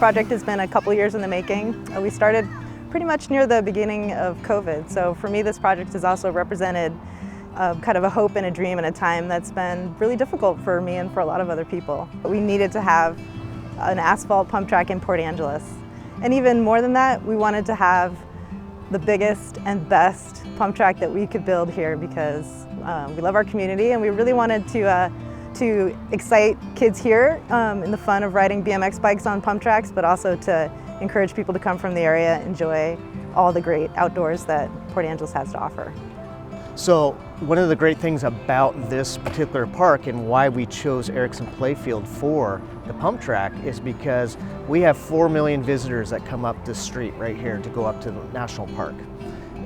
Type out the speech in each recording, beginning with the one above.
project has been a couple years in the making. We started pretty much near the beginning of COVID. So for me, this project has also represented kind of a hope and a dream in a time that's been really difficult for me and for a lot of other people. We needed to have an asphalt pump track in Port Angeles. And even more than that, we wanted to have the biggest and best pump track that we could build here because we love our community and we really wanted to excite kids here in the fun of riding BMX bikes on pump tracks, but also to encourage people to come from the area and enjoy all the great outdoors that Port Angeles has to offer. So one of the great things about this particular park and why we chose Erikson Playfield for the pump track is because we have 4 million visitors that come up this street right here to go up to the national park.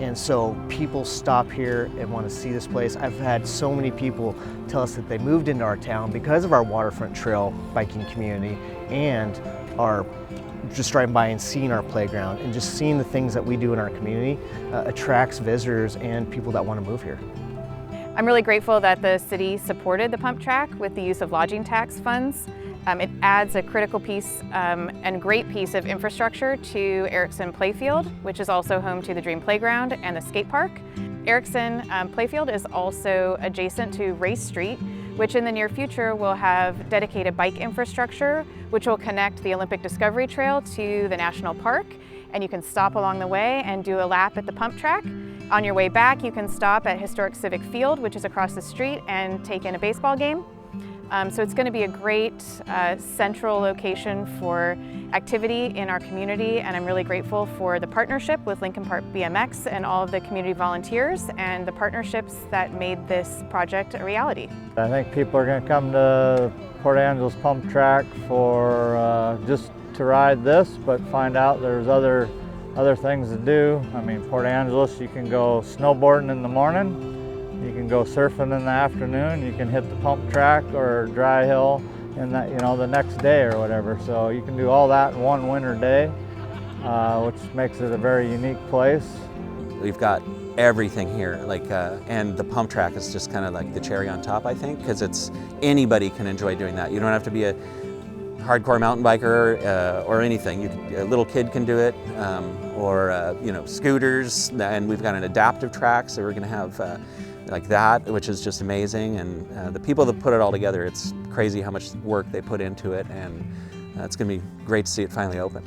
And so people stop here and want to see this place. I've had so many people tell us that they moved into our town because of our waterfront trail biking community and our just driving by and seeing our playground and just seeing the things that we do in our community attracts visitors and people that want to move here. I'm really grateful that the city supported the pump track with the use of lodging tax funds. It adds a critical piece and great piece of infrastructure to Erikson Playfield, which is also home to the Dream Playground and the skate park. Erikson Playfield is also adjacent to Race Street, which in the near future will have dedicated bike infrastructure, which will connect the Olympic Discovery Trail to the National Park. And you can stop along the way and do a lap at the pump track. On your way back, you can stop at Historic Civic Field, which is across the street, and take in a baseball game. So it's going to be a great central location for activity in our community, and I'm really grateful for the partnership with Lincoln BMX and all of the community volunteers and the partnerships that made this project a reality. I think people are going to come to Port Angeles Pump Track for just to ride this, but find out there's other things to do. I mean, Port Angeles, you can go snowboarding in the morning. You can go surfing in the afternoon, you can hit the pump track or dry hill in that, the next day or whatever. So you can do all that in one winter day, which makes it a very unique place. We've got everything here, and the pump track is just kind of like the cherry on top, I think, because anybody can enjoy doing that. You don't have to be a hardcore mountain biker or anything. A little kid can do it, or scooters, and we've got an adaptive track, so we're going to have like that, which is just amazing. And the people that put it all together, it's crazy how much work they put into it, and it's going to be great to see it finally open,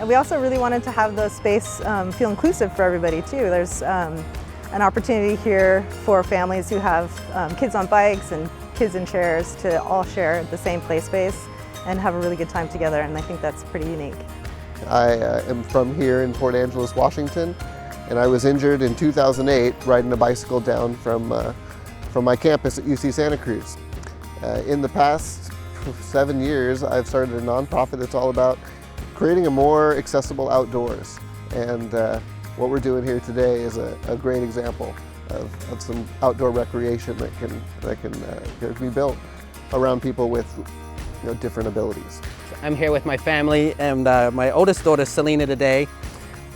And we also really wanted to have the space feel inclusive for everybody too. There's an opportunity here for families who have kids on bikes and kids in chairs to all share the same play space and have a really good time together, and I think that's pretty unique. I am from here in Port Angeles, Washington, and I was injured in 2008 riding a bicycle down from my campus at UC Santa Cruz. In the past 7 years, I've started a nonprofit that's all about creating a more accessible outdoors, and what we're doing here today is a great example of some outdoor recreation that can be built around people with different abilities. I'm here with my family and my oldest daughter Selena today.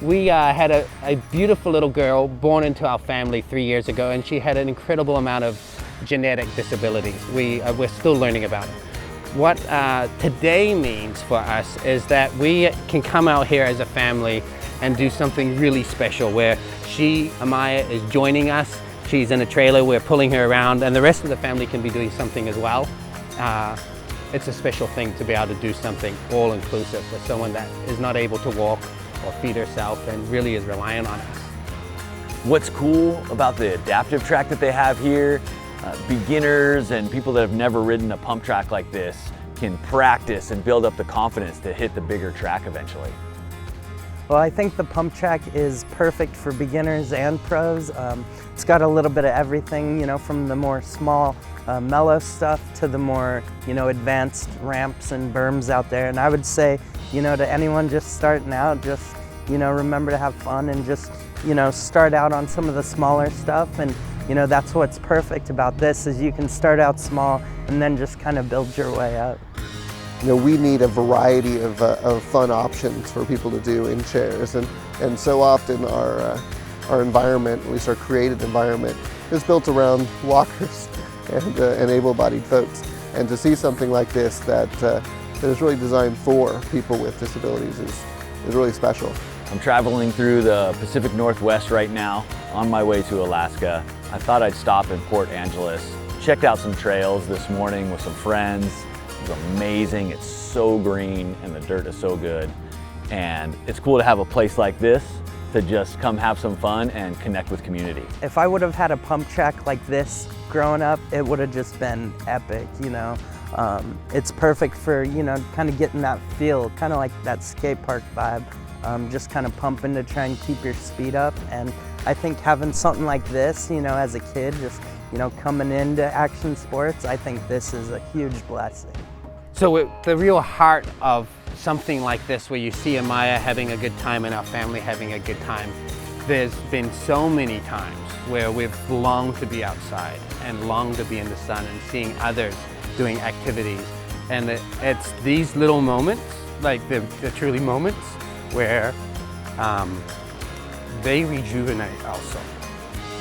We had a beautiful little girl born into our family 3 years ago, and she had an incredible amount of genetic disabilities. We're still learning about it. What today means for us is that we can come out here as a family and do something really special where Amaya is joining us. She's in a trailer, we're pulling her around, and the rest of the family can be doing something as well. It's a special thing to be able to do something all-inclusive with someone that is not able to walk or feed herself and really is reliant on us. What's cool about the adaptive track that they have here, beginners and people that have never ridden a pump track like this can practice and build up the confidence to hit the bigger track eventually. Well, I think the pump track is perfect for beginners and pros. It's got a little bit of everything, from the more small, mellow stuff to the more, advanced ramps and berms out there. And I would say you know, to anyone just starting out, just, you know, remember to have fun and just, you know, start out on some of the smaller stuff. And, you know, that's what's perfect about this, is you can start out small and then just kind of build your way up. You know, we need a variety of fun options for people to do in chairs, and so often our environment, at least our created environment, is built around walkers and able-bodied folks. And to see something like this that is really designed for people with disabilities is really special. I'm traveling through the Pacific Northwest right now on my way to Alaska. I thought I'd stop in Port Angeles. Checked out some trails this morning with some friends. It was amazing. It's so green and the dirt is so good. And it's cool to have a place like this to just come have some fun and connect with community. If I would have had a pump track like this growing up, it would have just been epic, you know. It's perfect for, you know, kind of getting that feel, kind of like that skate park vibe. Just kind of pumping to try and keep your speed up. And I think having something like this, you know, as a kid, just, you know, coming into action sports, I think this is a huge blessing. So the real heart of something like this, where you see Amaya having a good time and our family having a good time, there's been so many times where we've longed to be outside and longed to be in the sun and seeing others doing activities. And it's these little moments, like the truly moments, where they rejuvenate also.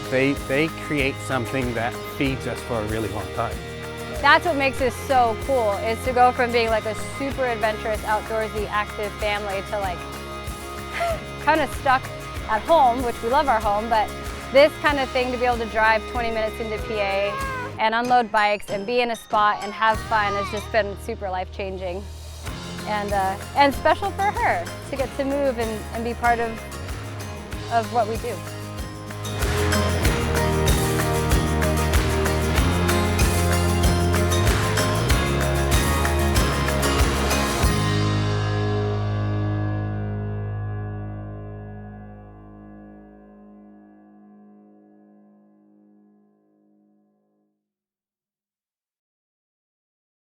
They create something that feeds us for a really long time. That's what makes this so cool, is to go from being like a super adventurous, outdoorsy, active family to like kind of stuck at home, which we love our home, but this kind of thing, to be able to drive 20 minutes into PA and unload bikes and be in a spot and have fun, has just been super life-changing. And special for her to get to move and be part of what we do.